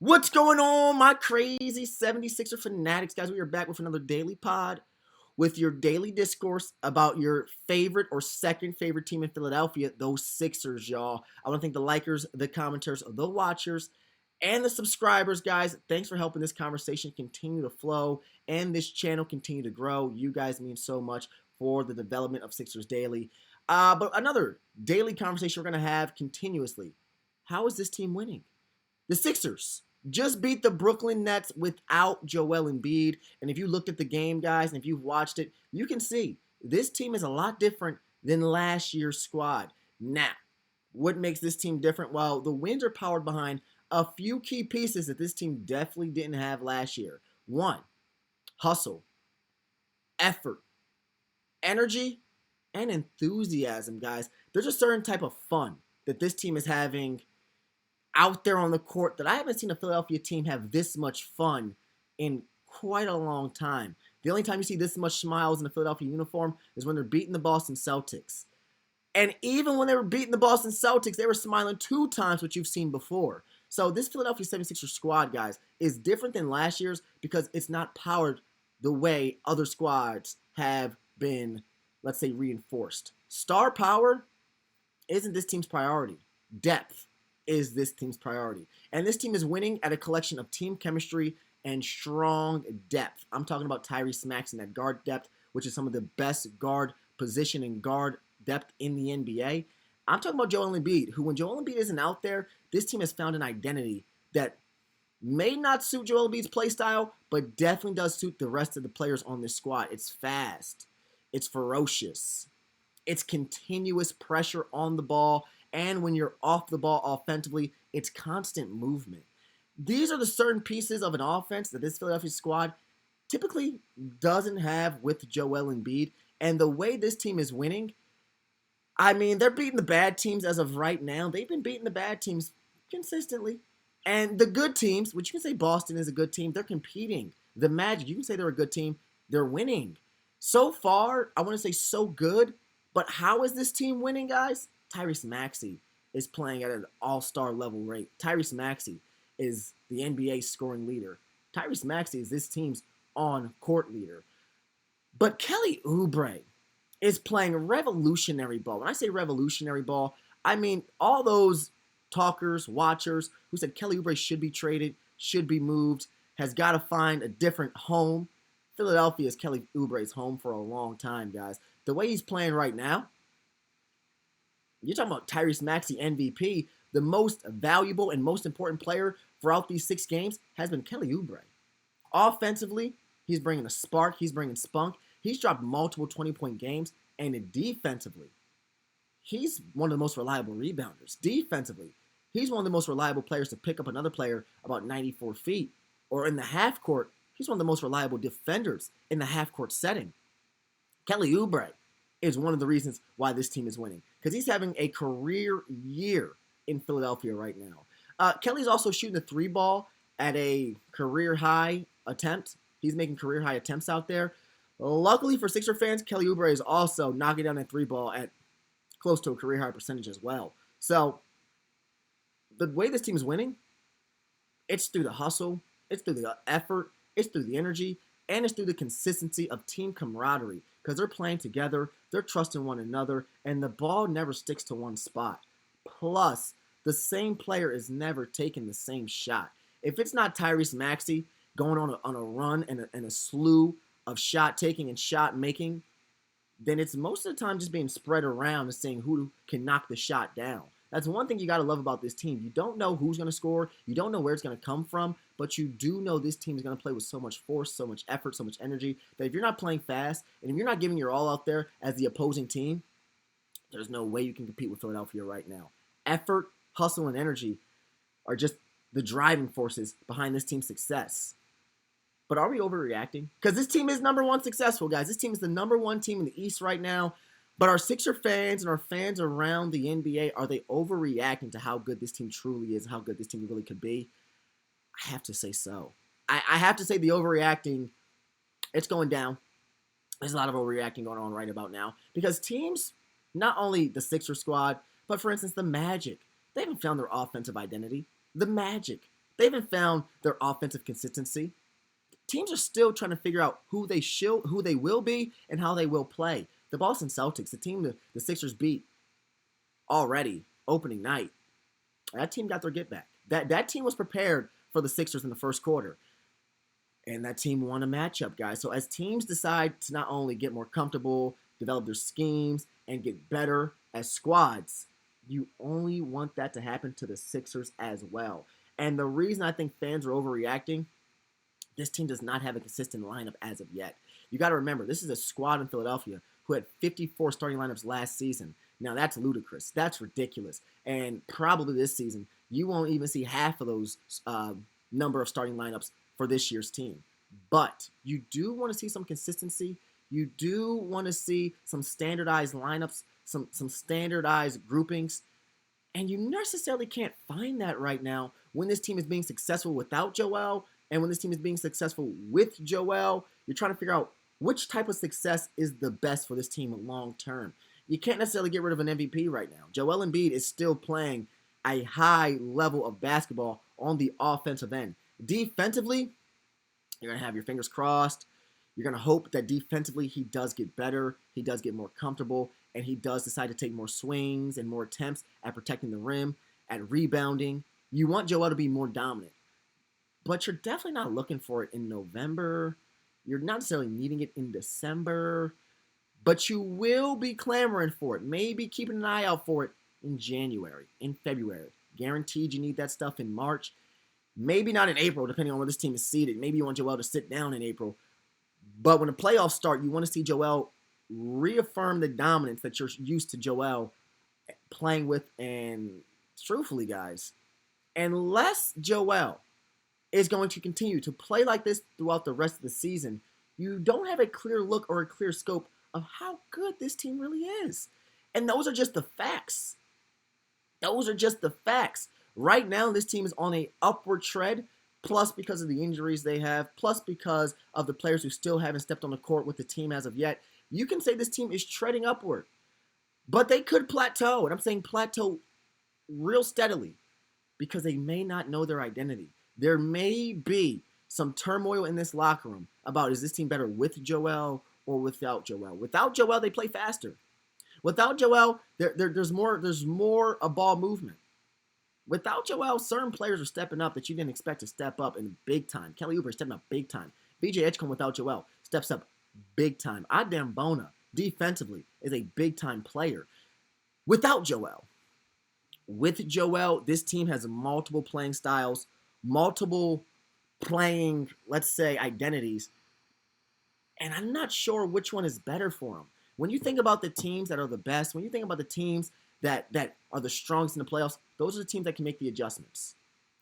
What's going on, my crazy 76er fanatics, guys? We are back with another daily pod with your daily discourse about your favorite or second favorite team in Philadelphia, those Sixers, y'all. I want to thank the likers, the commenters, the watchers, and the subscribers, guys. Thanks for helping this conversation continue to flow and this channel continue to grow. You guys mean so much for the development of Sixers Daily. But another daily conversation we're going to have continuously. How is this team winning? The Sixers just beat the Brooklyn Nets without Joel Embiid. And if you looked at the game, guys, and if you've watched it, you can see this team is a lot different than last year's squad. Now, what makes this team different? Well, the wins are powered behind a few key pieces that this team definitely didn't have last year. One, hustle, effort, energy, and enthusiasm, guys. There's a certain type of fun that this team is having out there on the court that I haven't seen a Philadelphia team have this much fun in quite a long time. The only time you see this much smiles in a Philadelphia uniform is when they're beating the Boston Celtics. And even when they were beating the Boston Celtics, they were smiling 2 times what you've seen before. So this Philadelphia 76ers squad, guys, is different than last year's because it's not powered the way other squads have been, let's say, reinforced. Star power isn't this team's priority. Depth is this team's priority. And this team is winning at a collection of team chemistry and strong depth. I'm talking about Tyrese Maxey at guard depth, which is some of the best guard position and guard depth in the NBA. I'm talking about Joel Embiid, who when Joel Embiid isn't out there, this team has found an identity that may not suit Joel Embiid's play style, but definitely does suit the rest of the players on this squad. It's fast. It's ferocious. It's continuous pressure on the ball. And when you're off the ball offensively, it's constant movement. These are the certain pieces of an offense that this Philadelphia squad typically doesn't have with Joel Embiid. And the way this team is winning, I mean, they're beating the bad teams as of right now. They've been beating the bad teams consistently. And the good teams, which you can say Boston is a good team, they're competing. The Magic, you can say they're a good team. They're winning. So far, I want to say so good. But how is this team winning, guys? Tyrese Maxey is playing at an all-star level rate. Tyrese Maxey is the NBA scoring leader. Tyrese Maxey is this team's on-court leader. But Kelly Oubre is playing revolutionary ball. When I say revolutionary ball, I mean all those talkers, watchers who said Kelly Oubre should be traded, should be moved, has got to find a different home. Philadelphia is Kelly Oubre's home for a long time, guys. The way he's playing right now, you're talking about Tyrese Maxey MVP. The most valuable and most important player throughout these 6 games has been Kelly Oubre. Offensively, he's bringing a spark. He's bringing spunk. He's dropped multiple 20-point games. And defensively, he's one of the most reliable rebounders. Defensively, he's one of the most reliable players to pick up another player about 94 feet. Or in the half court, he's one of the most reliable defenders in the half court setting. Kelly Oubre is one of the reasons why this team is winning, because he's having a career year in Philadelphia right now. Kelly's also shooting the 3 ball at a career high attempt. He's making career high attempts out there. Luckily for Sixer fans, Kelly Oubre is also knocking down that 3 ball at close to a career high percentage as well. So the way this team is winning, it's through the hustle, it's through the effort, it's through the energy, and it's through the consistency of team camaraderie, because they're playing together, they're trusting one another, and the ball never sticks to one spot. Plus, the same player is never taking the same shot. If it's not Tyrese Maxey going on a run and a slew of shot taking and shot making, then it's most of the time just being spread around and seeing who can knock the shot down. That's one thing you got to love about this team. You don't know who's going to score. You don't know where it's going to come from, but you do know this team is going to play with so much force, so much effort, so much energy that if you're not playing fast and if you're not giving your all out there as the opposing team, there's no way you can compete with Philadelphia right now. Effort, hustle, and energy are just the driving forces behind this team's success. But are we overreacting? Because this team is #1 successful, guys. This team is the #1 team in the East right now. But our Sixer fans and our fans around the NBA, are they overreacting to how good this team truly is, how good this team really could be? I have to say so. I have to say the overreacting, it's going down. There's a lot of overreacting going on right about now. Because teams, not only the Sixer squad, but for instance, the Magic, they haven't found their offensive identity. The Magic, They haven't found their offensive consistency. Teams are still trying to figure out who they will be, and how they will play. The Boston Celtics, the team the Sixers beat already opening night, that team got their get back. That team was prepared for the Sixers in the first quarter. And that team won a matchup, guys. So as teams decide to not only get more comfortable, develop their schemes, and get better as squads, you only want that to happen to the Sixers as well. And the reason I think fans are overreacting, this team does not have a consistent lineup as of yet. You got to remember, this is a squad in Philadelphia who had 54 starting lineups last season. Now, that's ludicrous. That's ridiculous. And probably this season, you won't even see half of those number of starting lineups for this year's team. But you do want to see some consistency. You do want to see some standardized lineups, some standardized groupings. And you necessarily can't find that right now when this team is being successful without Joel, and when this team is being successful with Joel. You're trying to figure out which type of success is the best for this team long term. You can't necessarily get rid of an MVP right now. Joel Embiid is still playing a high level of basketball on the offensive end. Defensively, you're going to have your fingers crossed. You're going to hope that defensively he does get better, he does get more comfortable, and he does decide to take more swings and more attempts at protecting the rim, at rebounding. You want Joel to be more dominant. But you're definitely not looking for it in November. You're not necessarily needing it in December. But you will be clamoring for it. Maybe keeping an eye out for it in January, in February. Guaranteed you need that stuff in March. Maybe not in April, depending on where this team is seated. Maybe you want Joel to sit down in April. But when the playoffs start, you want to see Joel reaffirm the dominance that you're used to Joel playing with. And truthfully, guys, unless Joel is going to continue to play like this throughout the rest of the season, you don't have a clear look or a clear scope of how good this team really is. And those are just the facts. Those are just the facts. Right now, this team is on an upward tread, plus because of the injuries they have, plus because of the players who still haven't stepped on the court with the team as of yet. You can say this team is treading upward. But they could plateau, and I'm saying plateau real steadily, because they may not know their identity. There may be some turmoil in this locker room about, is this team better with Joel or without Joel? Without Joel, they play faster. Without Joel, there's more a ball movement. Without Joel, certain players are stepping up that you didn't expect to step up in big time. Kelly Oubre is stepping up big time. BJ Edgecombe without Joel steps up big time. Adem Bona, defensively, is a big time player. Without Joel. With Joel, this team has multiple playing styles, multiple playing, let's say, identities. And I'm not sure which one is better for them. When you think about the teams that are the best, when you think about the teams that are the strongest in the playoffs, those are the teams that can make the adjustments.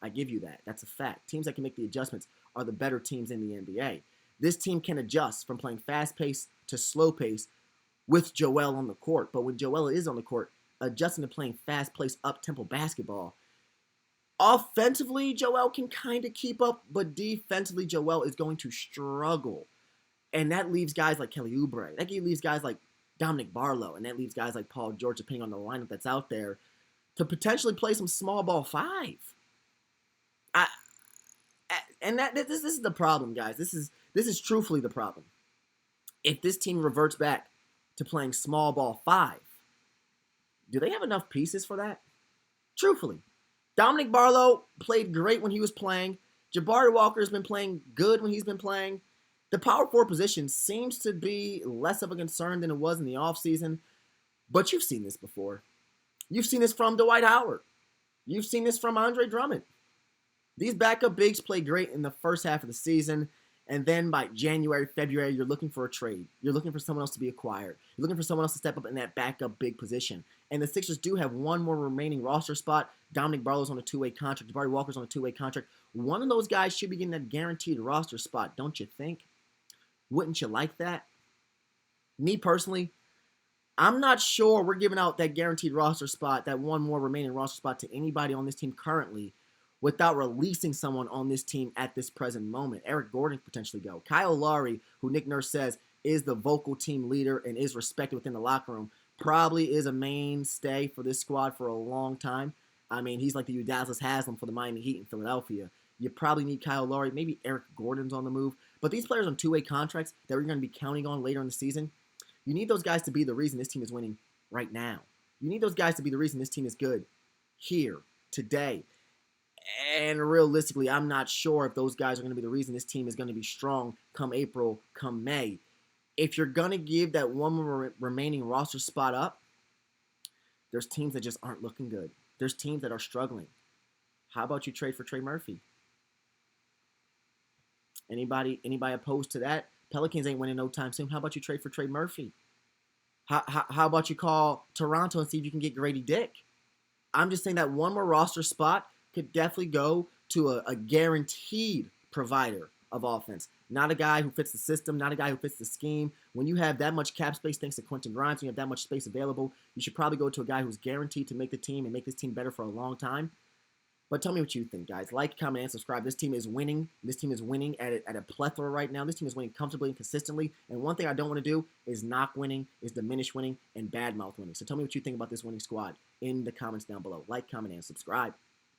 I give you that. That's a fact. Teams that can make the adjustments are the better teams in the NBA. This team can adjust from playing fast pace to slow pace with Joel on the court. But when Joel is on the court, adjusting to playing fast pace, up-tempo basketball, offensively, Joel can kind of keep up, but defensively, Joel is going to struggle. And that leaves guys like Kelly Oubre. That leaves guys like Dominic Barlow. And that leaves guys like Paul George, depending on the lineup that's out there, to potentially play some small ball five. This is the problem, guys. This is truthfully the problem. If this team reverts back to playing small ball five, do they have enough pieces for that? Truthfully. Dominic Barlow played great when he was playing. Jabari Walker has been playing good when he's been playing. The power forward position seems to be less of a concern than it was in the offseason. But you've seen this before. You've seen this from Dwight Howard. You've seen this from Andre Drummond. These backup bigs play great in the first half of the season. And then by January, February, you're looking for a trade. You're looking for someone else to be acquired. You're looking for someone else to step up in that backup big position. And the Sixers do have one more remaining roster spot. Dominic Barlow's on a two-way contract. Jabari Walker's on a two-way contract. One of those guys should be getting that guaranteed roster spot, don't you think? Wouldn't you like that? Me personally, I'm not sure we're giving out that guaranteed roster spot, that one more remaining roster spot, to anybody on this team currently without releasing someone on this team at this present moment. Eric Gordon could potentially go. Kyle Lowry, who Nick Nurse says is the vocal team leader and is respected within the locker room, probably is a mainstay for this squad for a long time. I mean, he's like the Udonis Haslem for the Miami Heat in Philadelphia. You probably need Kyle Lowry. Maybe Eric Gordon's on the move. But these players on two-way contracts that we're going to be counting on later in the season, you need those guys to be the reason this team is winning right now. You need those guys to be the reason this team is good here, today. And realistically, I'm not sure if those guys are going to be the reason this team is going to be strong come April, come May. If you're going to give that one more remaining roster spot up, there's teams that just aren't looking good. There's teams that are struggling. How about you trade for Trey Murphy? Anybody opposed to that? Pelicans ain't winning no time soon. How about you trade for Trey Murphy? How about you call Toronto and see if you can get Grady Dick? I'm just saying that one more roster spot could definitely go to a guaranteed provider of offense. Not a guy who fits the system, not a guy who fits the scheme. When you have that much cap space thanks to Quentin Grimes, when you have that much space available, you should probably go to a guy who's guaranteed to make the team and make this team better for a long time. But tell me what you think, guys. Like, comment, and subscribe. This team is winning. This team is winning at a plethora right now. This team is winning comfortably and consistently. And one thing I don't want to do is knock winning, is diminish winning, and badmouth winning. So tell me what you think about this winning squad in the comments down below. Like, comment, and subscribe.